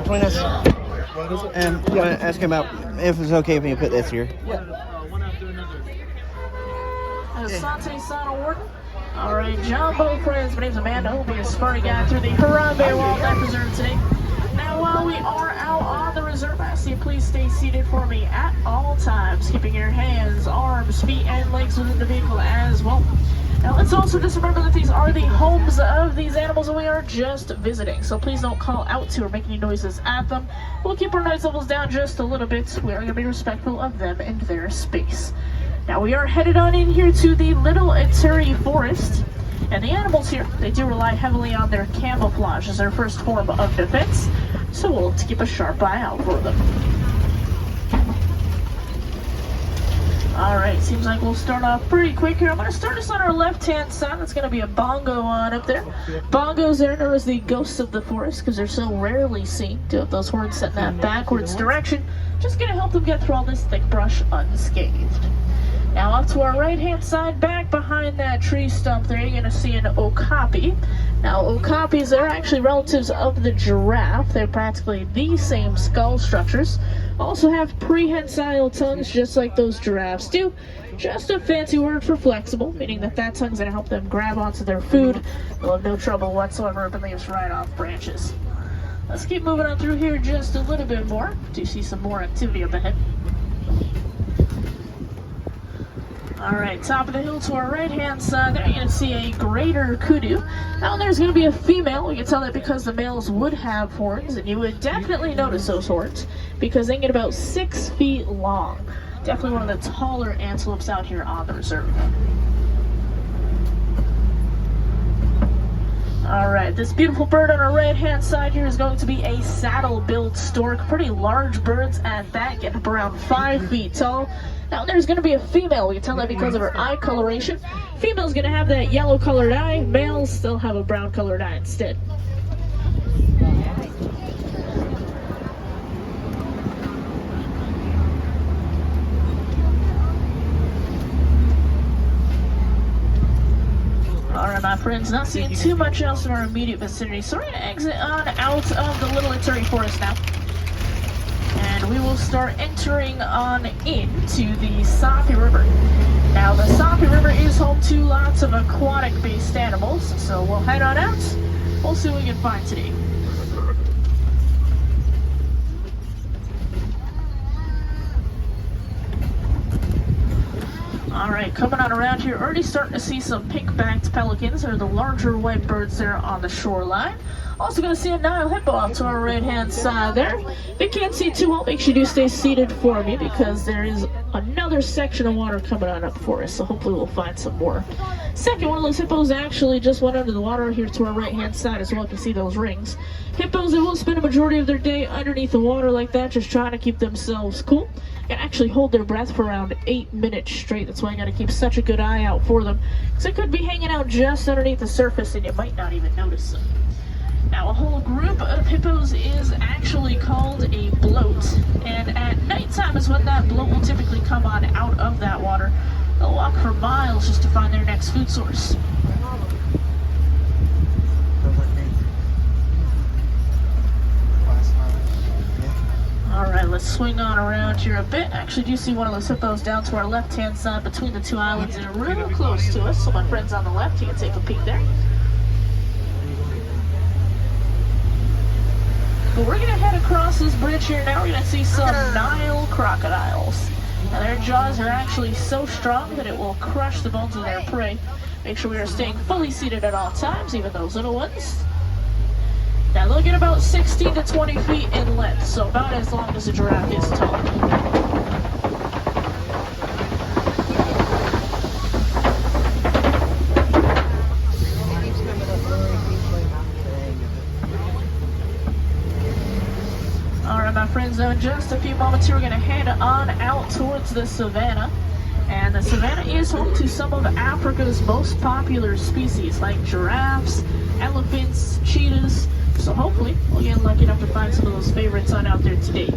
between us. And I'm going to ask him about if it's okay if we put this here. Asante Sana Warden. All right, Jumbo friends, my name's Amanda. I'll be a Sparty guy through the Harambe Wildlife Reserve today. Now, while we are out on the reserve, I ask you please stay seated for me at all times, keeping your hands, arms, feet, and legs within the vehicle as well. Now, let's also just remember that these are the homes of these animals and we are just visiting, so please don't call out to or make any noises at them. We'll keep our noise levels down just a little bit. We are going to be respectful of them and their space. Now, we are headed on in here to the Little Ituri Forest, and the animals here, they do rely heavily on their camouflage as their first form of defense, so we'll keep a sharp eye out for them. Alright, seems like we'll start off pretty quick here. I'm going to start us on our left-hand side. That's going to be a bongo on up there. Bongos there known as the ghosts of the forest because they're so rarely seen. Do have those horns set in that backwards direction. Just going to help them get through all this thick brush unscathed. Now off to our right-hand side, back behind that tree stump there, you're going to see an okapi. Now okapis, they're actually relatives of the giraffe. They're practically the same skull structures. Also have prehensile tongues just like those giraffes do. Just a fancy word for flexible, meaning that tongue's going to help them grab onto their food. They'll have no trouble whatsoever if it leaves right off branches. Let's keep moving on through here just a little bit more. Do see some more activity up ahead. Alright, top of the hill to our right-hand side there, you're going to see a greater kudu. Now there's going to be a female. We can tell that because the males would have horns, and you would definitely notice those horns because they get about 6 feet long. Definitely one of the taller antelopes out here on the reserve. Alright, this beautiful bird on our right-hand side here is going to be a saddle-billed stork. Pretty large birds at that, get up around 5 feet tall. Now there's going to be a female. We can tell that because of her eye coloration. Female's going to have that yellow-colored eye. Males still have a brown-colored eye instead. Alright, my friends, not seeing too much else in our immediate vicinity, so we're going to exit on out of the Little Ituri Forest now. And we will start entering on into the Sapi River. Now, the Sapi River is home to lots of aquatic-based animals, so we'll head on out. We'll see what we can find today. Alright, coming on around here, already starting to see some pink-backed pelicans, or the larger white birds there on the shoreline. Also going to see a Nile hippo off to our right-hand side there. If you can't see too well, make sure you do stay seated for me because there is another section of water coming on up for us, so hopefully we'll find some more. Second, one of those hippos actually just went under the water here to our right-hand side as well. You can see those rings. Hippos, they will spend a majority of their day underneath the water like that, just trying to keep themselves cool. Can actually hold their breath for around 8 minutes straight. That's why you got to keep such a good eye out for them, because they could be hanging out just underneath the surface and you might not even notice them. Now, a whole group of hippos is actually called a bloat, and at nighttime is when that bloat will typically come on out of that water. They'll walk for miles just to find their next food source. Alright, let's swing on around here a bit. Actually, do you see one of those hippos down to our left-hand side between the two islands and real close to us, so my friends on the left, you can take a peek there. But we're going to head across this bridge here now. We're going to see some Nile crocodiles. Now their jaws are actually so strong that it will crush the bones of their prey. Make sure we are staying fully seated at all times, even those little ones. Now they'll get about 16 to 20 feet in length, so about as long as a giraffe is tall. My friends, though, in just a few moments here, we're going to head on out towards the savannah. And the savannah is home to some of Africa's most popular species, like giraffes, elephants, cheetahs. So hopefully, we'll get lucky enough to find some of those favorites on out there today.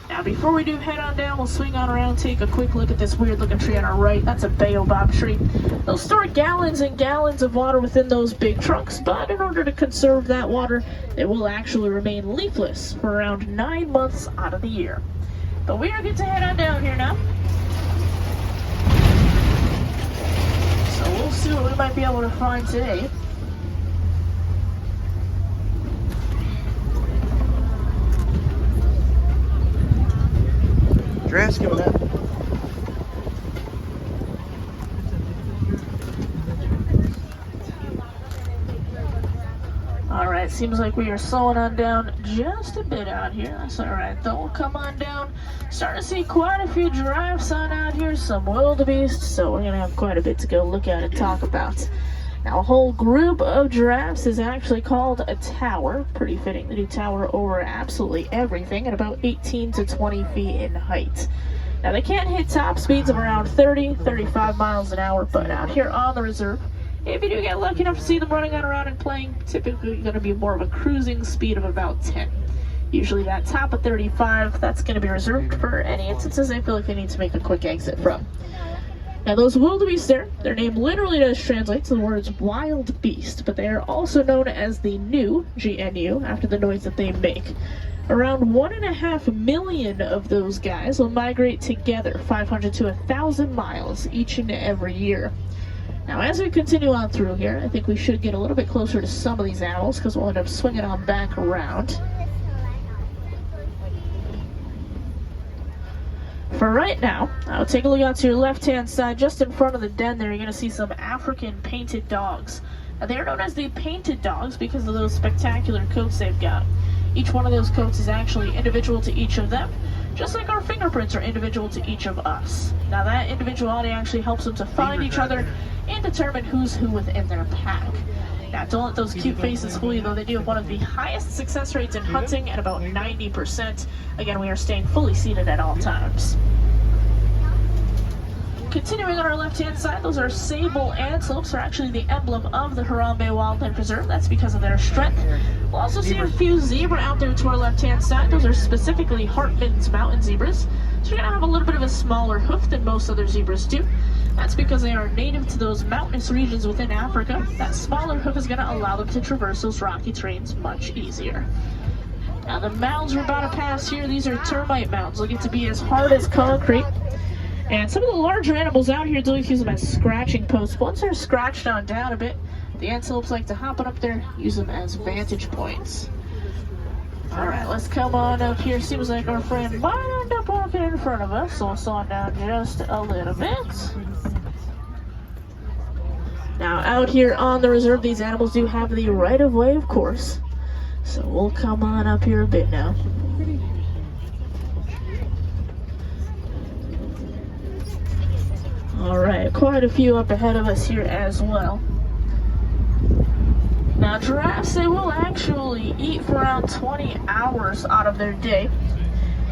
Now, Now, before we do head on down, we'll swing on around, take a quick look at this weird-looking tree on our right. That's a baobab tree. They'll store gallons and gallons of water within those big trunks, but in order to conserve that water, it will actually remain leafless for around 9 months out of the year. But we are good to head on down here now. So we'll see what we might be able to find today. Giraffes coming up. Alright, seems like we are slowing on down just a bit out here. That's alright though. We'll come on down. Starting to see quite a few giraffes on out here, some wildebeest, so we're going to have quite a bit to go look at and talk about. Now, a whole group of giraffes is actually called a tower. Pretty fitting. They do tower over absolutely everything at about 18 to 20 feet in height. Now, they can't hit top speeds of around 30, 35 miles an hour, but out here on the reserve, if you do get lucky enough to see them running on around and playing, typically going to be more of a cruising speed of about 10. Usually that top of 35, that's going to be reserved for any instances they feel like they need to make a quick exit from. Now those wildebeest there, their name literally does translate to the words wild beast, but they are also known as the gnu, G-N-U, after the noise that they make. Around 1.5 million of those guys will migrate together 500 to 1,000 miles each and every year. Now as we continue on through here, I think we should get a little bit closer to some of these animals because we'll end up swinging on back around. For right now, I'll take a look out to your left-hand side. Just in front of the den there, you're going to see some African painted dogs. Now, they're known as the painted dogs because of those spectacular coats they've got. Each one of those coats is actually individual to each of them, just like our fingerprints are individual to each of us. Now, that individuality actually helps them to find each other and determine who's who within their pack. Now, don't let those cute faces fool you, though. They do have one of the highest success rates in hunting at about 90%. Again, we are staying fully seated at all times. Continuing on our left-hand side, those are sable antelopes. They're actually the emblem of the Harambe Wildlife Reserve. That's because of their strength. We'll also see a few zebra out there to our left-hand side. Those are specifically Hartman's mountain zebras. So you're going to have a little bit of a smaller hoof than most other zebras do. That's because they are native to those mountainous regions within Africa. That smaller hoof is going to allow them to traverse those rocky terrains much easier. Now the mounds we're about to pass here, these are termite mounds. They'll get to be as hard as concrete. And some of the larger animals out here do use them as scratching posts. Once they're scratched on down a bit, the antelopes like to hop on up there, use them as vantage points. Alright, let's come on up here. Seems like our friend might end up walking in front of us, so we'll slow down just a little bit. Now, out here on the reserve, these animals do have the right-of-way, of course. So we'll come on up here a bit now. Alright, quite a few up ahead of us here as well. Now, giraffes, they will actually eat for around 20 hours out of their day.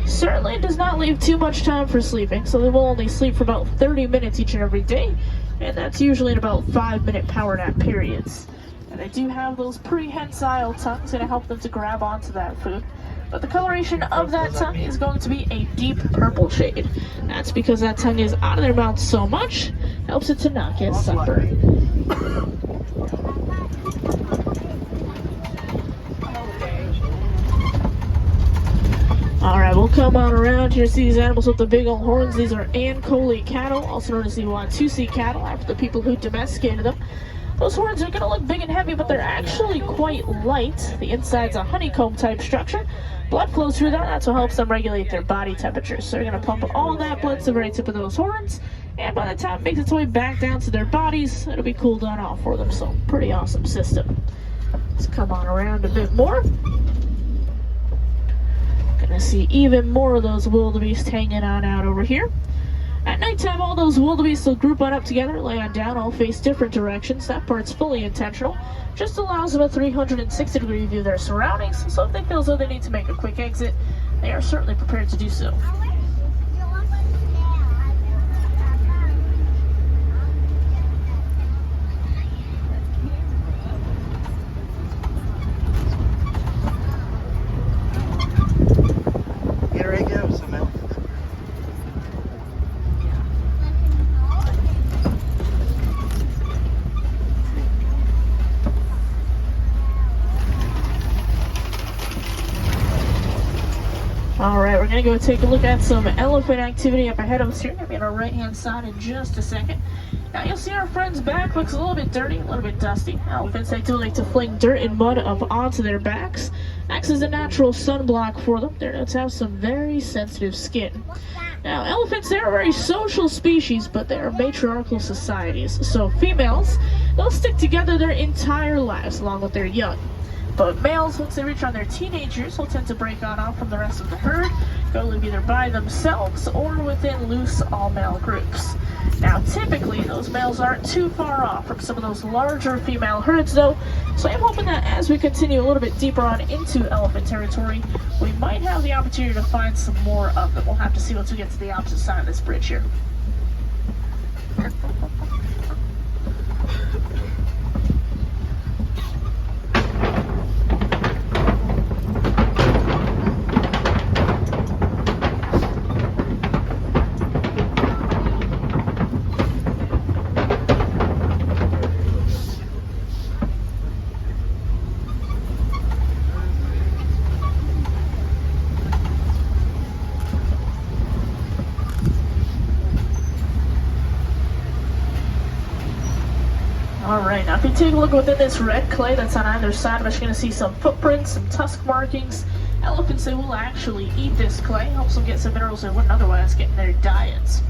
Certainly it does not leave too much time for sleeping, so they will only sleep for about 30 minutes each and every day, and that's usually in about 5-minute power nap periods. And they do have those prehensile tongues that help them to grab onto that food. But the coloration of that tongue is going to be a deep purple shade. That's because that tongue is out of their mouth so much, helps it to not get sunburned. Alright, we'll come on around here, see these animals with the big old horns. These are Ankole cattle, also known as the Watusi cattle, after the people who domesticated them. Those horns are going to look big and heavy, but they're actually quite light. The inside's a honeycomb type structure. Blood flows through that. That's what helps them regulate their body temperature. So they're going to pump all that blood to the very tip of those horns, and by the time it makes its way back down to their bodies, it'll be cooled down off for them. So pretty awesome system. Let's come on around a bit more. Gonna see even more of those wildebeest hanging on out over here. At nighttime, all those wildebeest will group on up together, lay on down, all face different directions. That part's fully intentional. Just allows them a 360-degree view of their surroundings, so if they feel as though they need to make a quick exit, they are certainly prepared to do so. Here we go, so Alright, we're gonna go take a look at some elephant activity up ahead of us here. Gonna be on our right hand side in just a second. Now you'll see our friend's back looks a little bit dirty, a little bit dusty. Elephants, they do like to fling dirt and mud up onto their backs. Acts as a natural sunblock for them. They're known to have some very sensitive skin. Now elephants, they're a very social species, but they are matriarchal societies. So females, they'll stick together their entire lives along with their young. But males, once they reach on their teenage years, will tend to break on off from the rest of the herd, go live either by themselves or within loose all-male groups. Now, typically, those males aren't too far off from some of those larger female herds, though, so I'm hoping that as we continue a little bit deeper on into elephant territory, we might have the opportunity to find some more of them. We'll have to see once we get to the opposite side of this bridge here. Alright, now if you take a look within this red clay that's on either side of us, you're going to see some footprints, some tusk markings. Elephants, they will actually eat this clay, helps them get some minerals they wouldn't otherwise get in their diets.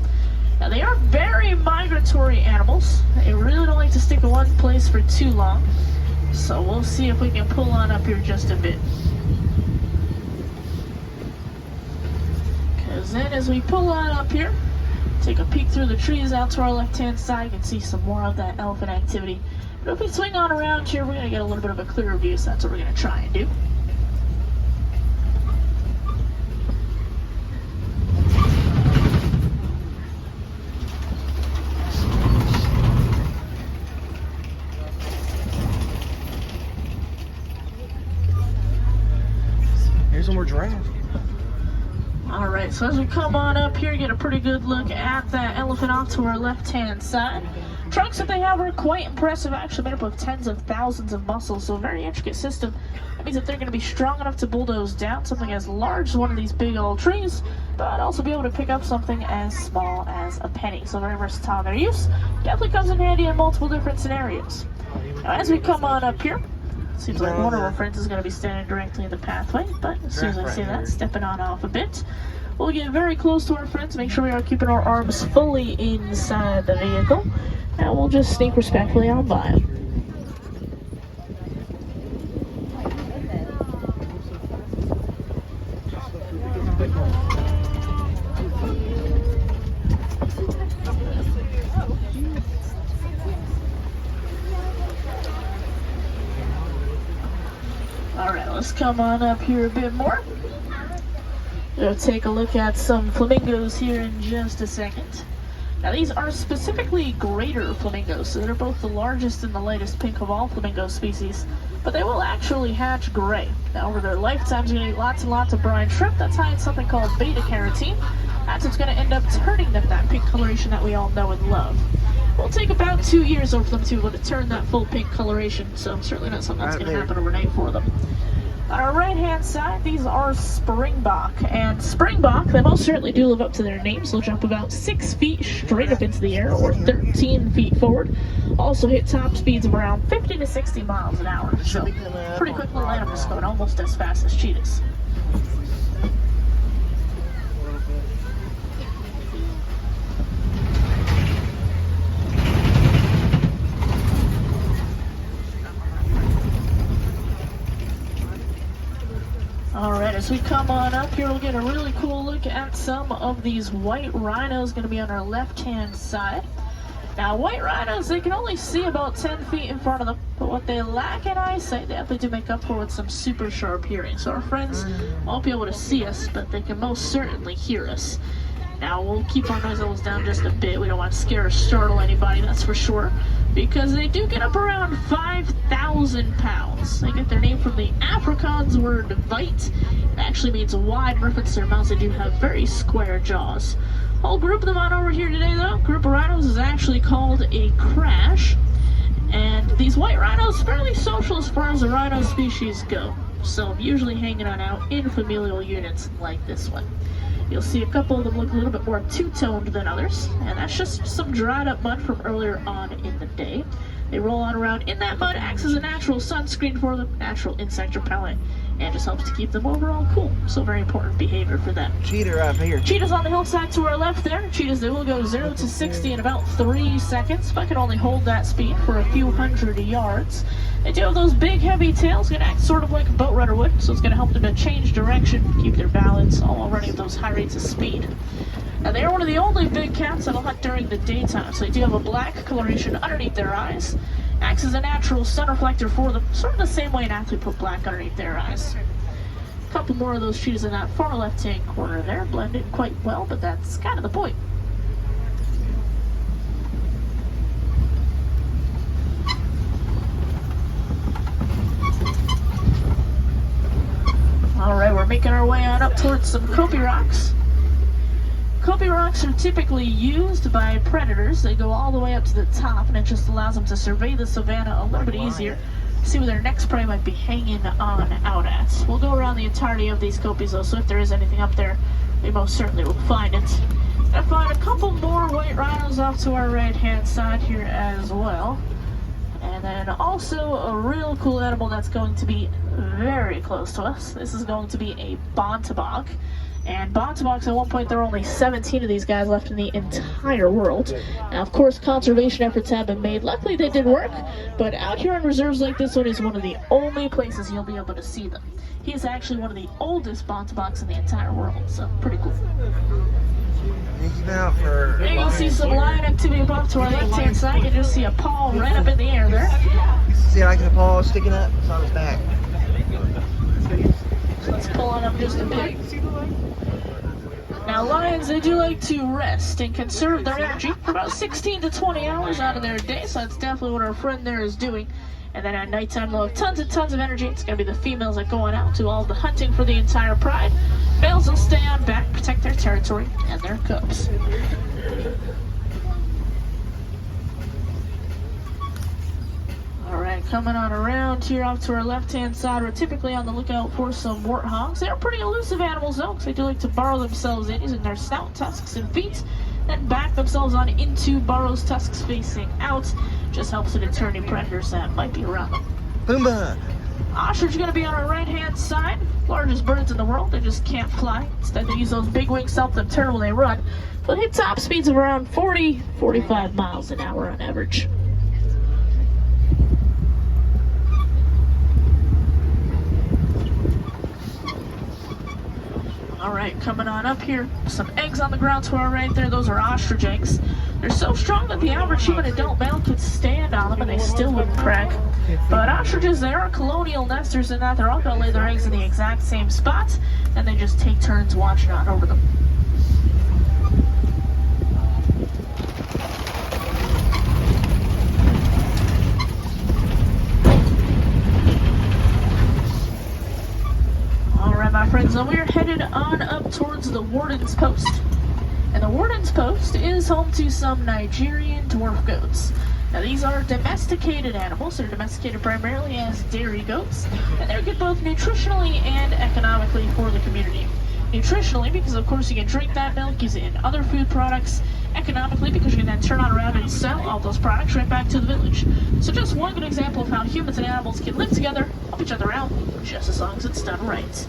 Now they are very migratory animals. They really don't like to stick in one place for too long. So we'll see if we can pull on up here just a bit. Because then as we pull on up here, take a peek through the trees out to our left-hand side, you can see some more of that elephant activity. But if we swing on around here, we're going to get a little bit of a clearer view, so that's what we're going to try and do. Here's some more giraffe. Alright, so as we come on up here, get a pretty good look at that elephant off to our left-hand side. Trunks that they have are quite impressive, actually made up of tens of thousands of muscles, so a very intricate system. That means that they're going to be strong enough to bulldoze down something as large as one of these big old trees, but also be able to pick up something as small as a penny. So very versatile in their use. Definitely comes in handy in multiple different scenarios. Now as we come on up here, seems like one of our friends is going to be standing directly in the pathway, but as soon as I see that, stepping on off a bit. We'll get very close to our friends, make sure we are keeping our arms fully inside the vehicle, and we'll just sneak respectfully on by them. Alright, let's come on up here a bit more. We'll take a look at some flamingos here in just a second. Now these are specifically greater flamingos, so they're both the largest and the lightest pink of all flamingo species, but they will actually hatch gray. Now over their lifetimes, you're going to eat lots and lots of brine shrimp. That's high in something called beta-carotene. That's what's going to end up turning them that pink coloration that we all know and love. It'll take about 2 years for them to be able to turn that full pink coloration, so certainly not something that's going to happen overnight for them. On our right-hand side, these are springbok, and springbok, they most certainly do live up to their names. They'll jump about 6 feet straight up into the air, or 13 feet forward. Also hit top speeds of around 50 to 60 miles an hour, so pretty quick little animals going almost as fast as cheetahs. Alright, as we come on up here, we'll get a really cool look at some of these white rhinos going to be on our left-hand side. Now, white rhinos, they can only see about 10 feet in front of them, but what they lack in eyesight, they have to make up for with some super sharp hearing. So our friends won't be able to see us, but they can most certainly hear us. Now, we'll keep our noise levels down just a bit. We don't want to scare or startle anybody, that's for sure, because they do get up around 5,000 pounds. They get their name from the Afrikaans word vite. It actually means wide. Reference to their mouths, they do have very square jaws. Whole group of them on over here today, though. Group of rhinos is actually called a crash. And these white rhinos, fairly social as far as the rhino species go. so usually hanging on out in familial units like this one. You'll see a couple of them look a little bit more two-toned than others, and that's just some dried up mud from earlier on in the day. They roll on around in that mud, acts as a natural sunscreen for them, natural insect repellent, and just helps to keep them overall cool. So very important behavior for them. Cheetah up here. Cheetahs on the hillside to our left there. Cheetahs, they will go 0 to 60 in about 3 seconds. If I can only hold that speed for a few hundred yards. They do have those big heavy tails, gonna act sort of like a boat rudder would, so it's gonna help them to change direction, keep their balance, all while running at those high rates of speed. Now they are one of the only big cats that'll hunt during the daytime, so they do have a black coloration underneath their eyes. Acts as a natural sun reflector for them, sort of the same way an athlete put black underneath their eyes. A couple more of those cheetahs in that far left-hand corner there, blend in quite well, but that's kind of the point. Alright, we're making our way on up towards some Kopi rocks. Kopi rocks are typically used by predators. They go all the way up to the top, and it just allows them to survey the savanna a little bit easier, see where their next prey might be hanging on out at. We'll go around the entirety of these Kopis though, so if there is anything up there, we most certainly will find it. Gonna find a couple more white rhinos off to our right-hand side here as well. And then also a real cool animal that's going to be very close to us. This is going to be a bontebok. And bontaboks, at one point, there were only 17 of these guys left in the entire world. Now, of course, conservation efforts have been made. Luckily, they did work, but out here in reserves like this one is one of the only places you'll be able to see them. He is actually one of the oldest bontaboks in the entire world, so pretty cool. You can see some lion activity above to our left-hand side. You can just see a paw right up in the air there. See, like the paw sticking up? It's on his back. Let's pull on up just a bit. Now, lions, they do like to rest and conserve their energy for about 16 to 20 hours out of their day, so that's definitely what our friend there is doing. And then at nighttime, they'll have tons and tons of energy. It's going to be the females that go on out to all the hunting for the entire pride. Males will stay on back, protect their territory and their cubs. Alright, coming on around here off to our left-hand side, we're typically on the lookout for some warthogs. They're pretty elusive animals though, because they do like to burrow themselves in using their snout, tusks, and feet, then back themselves on into burrows, tusks facing out. Just helps to deter any predators that might be around them. Boomba! Ostrich are going to be on our right-hand side. Largest birds in the world, they just can't fly. Instead, they use those big wings to help them turn when they run. They'll hit top speeds of around 40-45 miles an hour on average. Alright, coming on up here, some eggs on the ground to our right there. Those are ostrich eggs. They're so strong that the average human adult male could stand on them and they still wouldn't crack. But ostriches, they are colonial nesters in that they're all going to lay their eggs in the exact same spot, and they just take turns watching out over them. Alright, my friends, so we're headed on up towards the Warden's Post. And the Warden's Post is home to some Nigerian dwarf goats. Now, these are domesticated animals. They're domesticated primarily as dairy goats, and they're good both nutritionally and economically for the community. Nutritionally, because of course you can drink that milk, use it in other food products. Economically, because you can then turn on around and sell all those products right back to the village. So just one good example of how humans and animals can live together, help each other out, just as long as it's done right.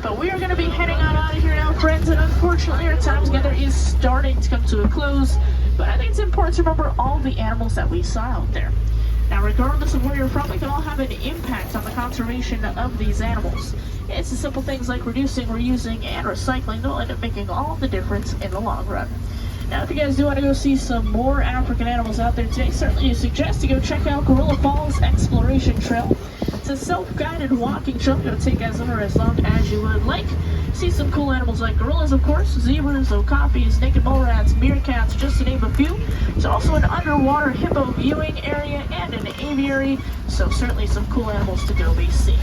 But we are going to be heading on out of here now, friends, and unfortunately our time together is starting to come to a close. But I think it's important to remember all the animals that we saw out there. Now, regardless of where you're from, we can all have an impact on the conservation of these animals. It's the simple things like reducing, reusing, and recycling that will end up making all the difference in the long run. Now, if you guys do want to go see some more African animals out there today, certainly suggest you go check out Gorilla Falls Exploration Trail. It's a self-guided walking trail. It's going to take as little or as long as you would like. See some cool animals like gorillas, of course, zebras, okapis, naked mole rats, meerkats, just to name a few. There's also an underwater hippo viewing area and an aviary, so certainly some cool animals to go be seen.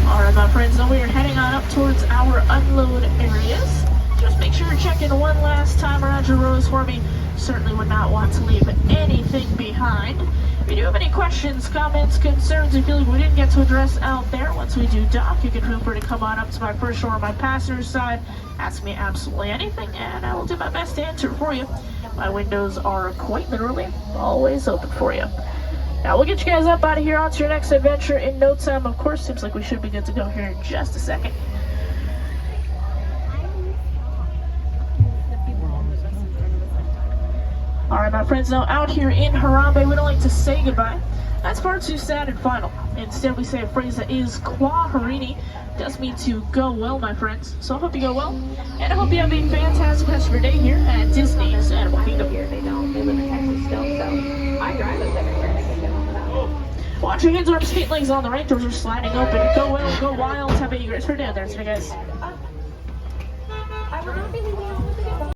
Alright, my friends, now we are heading on up towards our unload last time around your rows for me. Certainly would not want to leave anything behind. If you do have any questions, comments, concerns, you feel like we didn't get to address out there, once we do dock, you can feel free to come on up to my first or my passenger side, ask me absolutely anything, and I will do my best to answer for you. My windows are quite literally always open for you. Now, we'll get you guys up out of here onto your next adventure in no time, of course. Seems like we should be good to go here in just a second. Alright, my friends, now out here in Harambe, we don't like to say goodbye. That's far too sad and final. Instead, we say a phrase that is Kwaherini. Does mean to go well, my friends. So I hope you go well, and I hope you have a fantastic rest of your day here at Disney's Animal Kingdom. Here they don't. They live in Texas still, so I drive us everywhere. Watch your hands, arms, feet, legs on the right. Doors are sliding open. Go well, go wild. Have a great day out there today, guys.